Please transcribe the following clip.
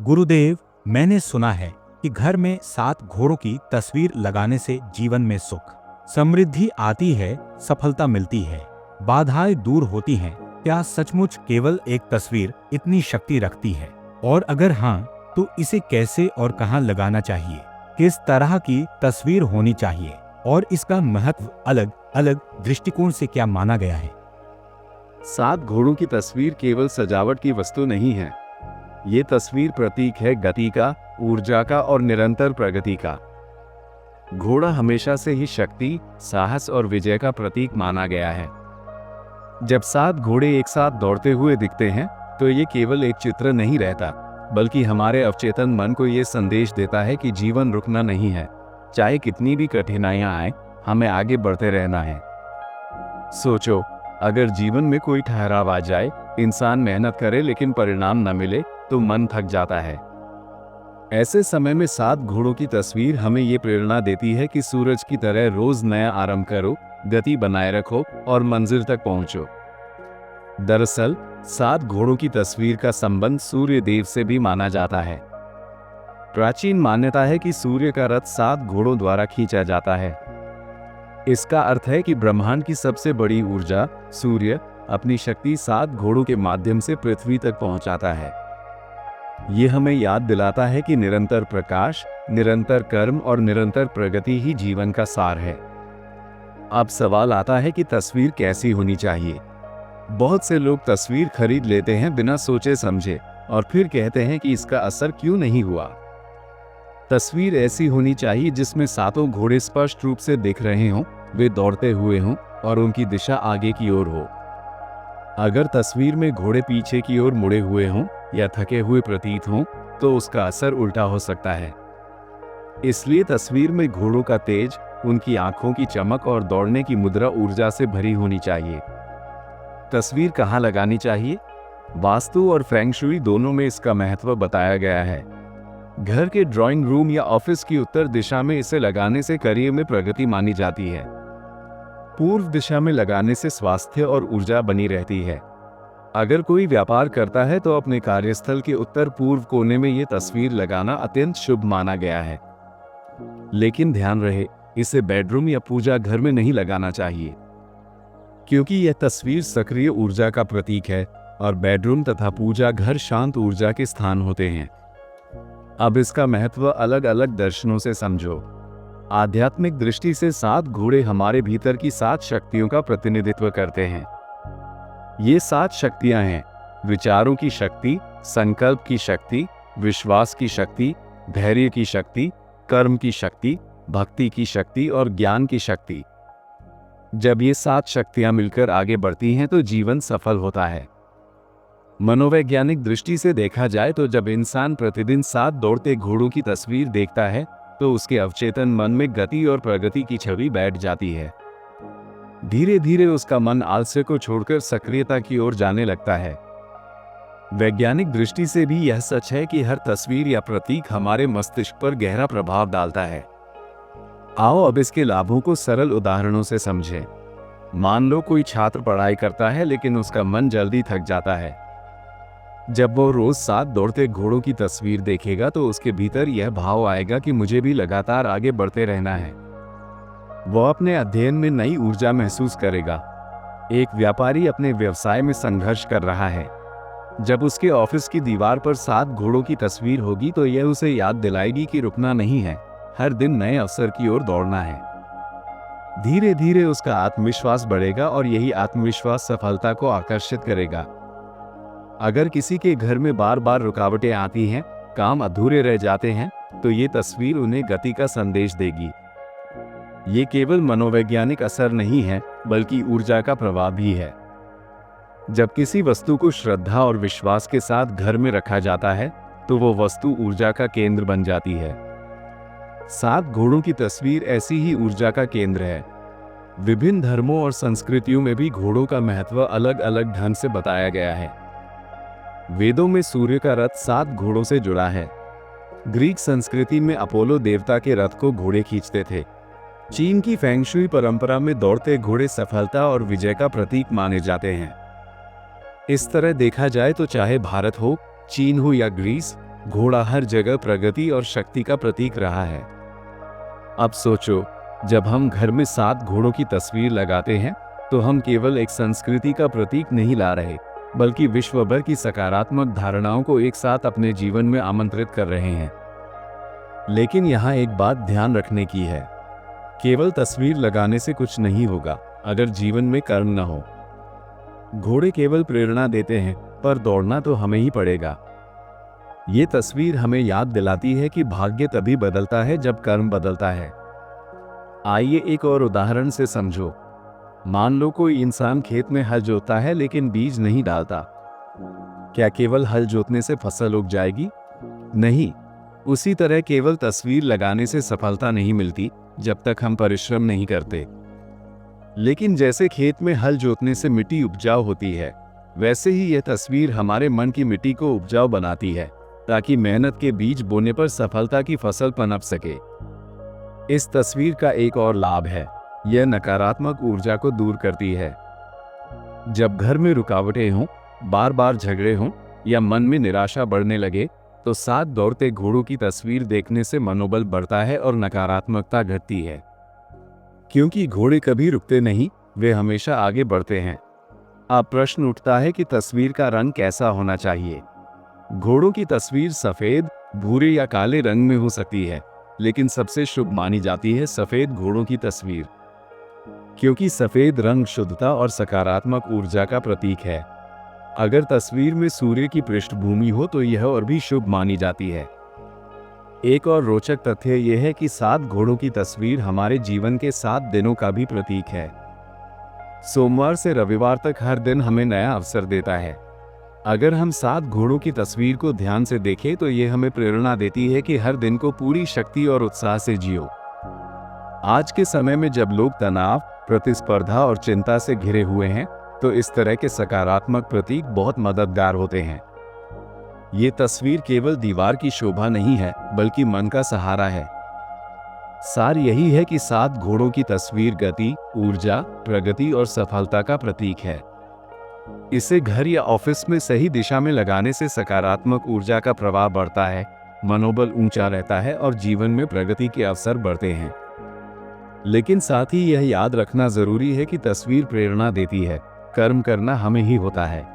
गुरुदेव, मैंने सुना है कि घर में 7 घोड़ों की तस्वीर लगाने से जीवन में सुख, समृद्धि आती है, सफलता मिलती है, बाधाएं दूर होती हैं। क्या सचमुच केवल एक तस्वीर इतनी शक्ति रखती है? और अगर हाँ, तो इसे कैसे और कहाँ लगाना चाहिए? किस तरह की तस्वीर होनी चाहिए? और इसका महत्व अलग अलग दृष्टिकोण से क्या माना गया है? 7 घोड़ों की तस्वीर केवल सजावट की वस्तु नहीं है। ये तस्वीर प्रतीक है गति का, ऊर्जा का और निरंतर प्रगति का। घोड़ा हमेशा से ही शक्ति, साहस और विजय का प्रतीक माना गया है। जब 7 घोड़े एक साथ दौड़ते हुए दिखते हैं, तो ये केवल एक चित्र नहीं रहता, बल्कि हमारे अवचेतन मन को ये संदेश देता है कि जीवन रुकना नहीं है। चाहे कितनी भी कठिनाइयां आए, हमें आगे बढ़ते रहना है। सोचो, अगर जीवन में कोई ठहराव आ जाए, इंसान मेहनत करे लेकिन परिणाम न मिले, तो मन थक जाता है। ऐसे समय में 7 घोड़ों की तस्वीर हमें ये प्रेरणा देती है कि सूरज की तरह रोज नया आरंभ करो, गति बनाए रखो और मंजिल तक पहुंचो। दरअसल 7 घोड़ों की तस्वीर का संबंध सूर्य देव से भी माना जाता है। प्राचीन मान्यता है कि सूर्य का रथ 7 घोड़ों द्वारा खींचा जाता है। इसका अर्थ है कि ब्रह्मांड की सबसे बड़ी ऊर्जा, सूर्य, अपनी शक्ति 7 घोड़ों के माध्यम से पृथ्वी तक पहुंचाता है। ये हमें याद दिलाता है कि निरंतर प्रकाश, निरंतर कर्म और निरंतर प्रगति ही जीवन का सार है। अब सवाल आता है कि तस्वीर कैसी होनी चाहिए। बहुत से लोग तस्वीर खरीद लेते हैं बिना सोचे समझे और फिर कहते हैं कि इसका असर क्यों नहीं हुआ। तस्वीर ऐसी होनी चाहिए जिसमें 7 घोड़े स्पष्ट रूप से दिख रहे हों, वे दौड़ते हुए हों और उनकी दिशा आगे की ओर हो। अगर तस्वीर में घोड़े पीछे की ओर मुड़े हुए हों या थके हुए प्रतीत हों, तो उसका असर उल्टा हो सकता है। इसलिए तस्वीर में घोड़ों का तेज, उनकी आंखों की चमक और दौड़ने की मुद्रा ऊर्जा से भरी होनी चाहिए। तस्वीर कहाँ लगानी चाहिए? वास्तु और फेंग शुई दोनों में इसका महत्व बताया गया है। घर के ड्राइंग रूम या ऑफिस की उत्तर दिशा में इसे लगाने से करियर में प्रगति मानी जाती है। पूर्व दिशा में लगाने से स्वास्थ्य और ऊर्जा बनी रहती है। अगर कोई व्यापार करता है तो अपने कार्यस्थल के उत्तर पूर्व कोने में ये तस्वीर लगाना अत्यंत शुभ माना गया है। लेकिन ध्यान रहे, इसे बेडरूम या पूजा घर में नहीं लगाना चाहिए, क्योंकि यह तस्वीर सक्रिय ऊर्जा का प्रतीक है और बेडरूम तथा पूजा घर शांत ऊर्जा के स्थान होते हैं। अब इसका महत्व अलग अलग दर्शनों से समझो। आध्यात्मिक दृष्टि से 7 घोड़े हमारे भीतर की 7 शक्तियों का प्रतिनिधित्व करते हैं। ये 7 शक्तियां हैं: विचारों की शक्ति, संकल्प की शक्ति, विश्वास की शक्ति, धैर्य की शक्ति, कर्म की शक्ति, भक्ति की शक्ति और ज्ञान की शक्ति। जब ये 7 शक्तियां मिलकर आगे बढ़ती हैं तो जीवन सफल होता है। मनोवैज्ञानिक दृष्टि से देखा जाए तो जब इंसान प्रतिदिन 7 दौड़ते घोड़ों की तस्वीर देखता है, तो उसके अवचेतन मन में गति और प्रगति की छवि बैठ जाती है। धीरे धीरे उसका मन आलस्य को छोड़कर सक्रियता की ओर जाने लगता है। वैज्ञानिक दृष्टि से भी यह सच है कि हर तस्वीर या प्रतीक हमारे मस्तिष्क पर गहरा प्रभाव डालता है। आओ अब इसके लाभों को सरल उदाहरणों से समझें। मान लो कोई छात्र पढ़ाई करता है लेकिन उसका मन जल्दी थक जाता है। जब वो रोज 7 दौड़ते घोड़ों की तस्वीर देखेगा तो उसके भीतर यह भाव आएगा कि मुझे भी लगातार आगे बढ़ते रहना है। वो अपने अध्ययन में नई ऊर्जा महसूस करेगा। एक व्यापारी अपने व्यवसाय में संघर्ष कर रहा है। जब उसके ऑफिस की दीवार पर 7 घोड़ों की तस्वीर होगी तो यह उसे याद दिलाएगी कि रुकना नहीं है, हर दिन नए अवसर की ओर दौड़ना है। धीरे धीरे उसका आत्मविश्वास बढ़ेगा और यही आत्मविश्वास सफलता को आकर्षित करेगा। अगर किसी के घर में बार बार रुकावटें आती हैं, काम अधूरे रह जाते हैं, तो ये तस्वीर उन्हें गति का संदेश देगी। ये केवल मनोवैज्ञानिक असर नहीं है, बल्कि ऊर्जा का प्रवाह भी है। जब किसी वस्तु को श्रद्धा और विश्वास के साथ घर में रखा जाता है, तो वो वस्तु ऊर्जा का केंद्र बन जाती है। 7 घोड़ों की तस्वीर ऐसी ही ऊर्जा का केंद्र है। विभिन्न धर्मों और संस्कृतियों में भी घोड़ों का महत्व अलग अलग ढंग से बताया गया है। वेदों में सूर्य का रथ 7 घोड़ों से जुड़ा है। ग्रीक संस्कृति में अपोलो देवता के रथ को घोड़े खींचते थे। चीन की फेंग शुई परंपरा में दौड़ते घोड़े सफलता और विजय का प्रतीक माने जाते हैं। इस तरह देखा जाए तो चाहे भारत हो, चीन हो या ग्रीस, घोड़ा हर जगह प्रगति और शक्ति का प्रतीक रहा है। अब सोचो, जब हम घर में 7 घोड़ों की तस्वीर लगाते हैं तो हम केवल एक संस्कृति का प्रतीक नहीं ला रहे, बल्कि विश्व भर की सकारात्मक धारणाओं को एक साथ अपने जीवन में आमंत्रित कर रहे हैं। लेकिन यहाँ एक बात ध्यान रखने की है, केवल तस्वीर लगाने से कुछ नहीं होगा अगर जीवन में कर्म न हो। घोड़े केवल प्रेरणा देते हैं, पर दौड़ना तो हमें ही पड़ेगा। ये तस्वीर हमें याद दिलाती है कि भाग्य तभी बदलता है जब कर्म बदलता है। आइए एक और उदाहरण से समझो। मान लो कोई इंसान खेत में हल जोतता है लेकिन बीज नहीं डालता। क्या केवल हल जोतने से फसल उग जाएगी? नहीं। उसी तरह केवल तस्वीर लगाने से सफलता नहीं मिलती जब तक हम परिश्रम नहीं करते। लेकिन जैसे खेत में हल जोतने से मिट्टी उपजाऊ होती है, वैसे ही यह तस्वीर हमारे मन की मिट्टी को उपजाऊ बनाती है, ताकि मेहनत के बीज बोने पर सफलता की फसल पनप सके। इस तस्वीर का एक और लाभ है, यह नकारात्मक ऊर्जा को दूर करती है। जब घर में रुकावटें हों, बार बार झगड़े हों या मन में निराशा बढ़ने लगे, तो 7 दौड़ते घोड़ों की तस्वीर देखने से मनोबल बढ़ता है और नकारात्मकता घटती है। क्योंकि घोड़े कभी रुकते नहीं, वे हमेशा आगे बढ़ते हैं। अब प्रश्न उठता है कि तस्वीर का रंग कैसा होना चाहिए। घोड़ों की तस्वीर सफेद, भूरे या काले रंग में हो सकती है, लेकिन सबसे शुभ मानी जाती है सफेद घोड़ों की तस्वीर, क्योंकि सफेद रंग शुद्धता और सकारात्मक ऊर्जा का प्रतीक है। अगर तस्वीर में सूर्य की पृष्ठभूमि हो तो यह और भी शुभ मानी जाती है। एक और रोचक तथ्य यह है कि 7 घोड़ों की तस्वीर हमारे जीवन के 7 दिनों का भी प्रतीक है। सोमवार से रविवार तक हर दिन हमें नया अवसर देता है। अगर हम 7 घोड़ों की तस्वीर को ध्यान से देखें तो यह हमें प्रेरणा देती है कि हर दिन को पूरी शक्ति और उत्साह से जियो। आज के समय में जब लोग तनाव, प्रतिस्पर्धा और चिंता से घिरे हुए हैं, तो इस तरह के सकारात्मक प्रतीक बहुत मददगार होते हैं। ये तस्वीर केवल दीवार की शोभा नहीं है, बल्कि मन का सहारा है। सार यही है कि 7 घोड़ों की तस्वीर गति, ऊर्जा, प्रगति और सफलता का प्रतीक है। इसे घर या ऑफिस में सही दिशा में लगाने से सकारात्मक ऊर्जा का प्रवाह बढ़ता है, मनोबल ऊंचा रहता है और जीवन में प्रगति के अवसर बढ़ते हैं। लेकिन साथ ही यह याद रखना जरूरी है कि तस्वीर प्रेरणा देती है, कर्म करना हमें ही होता है।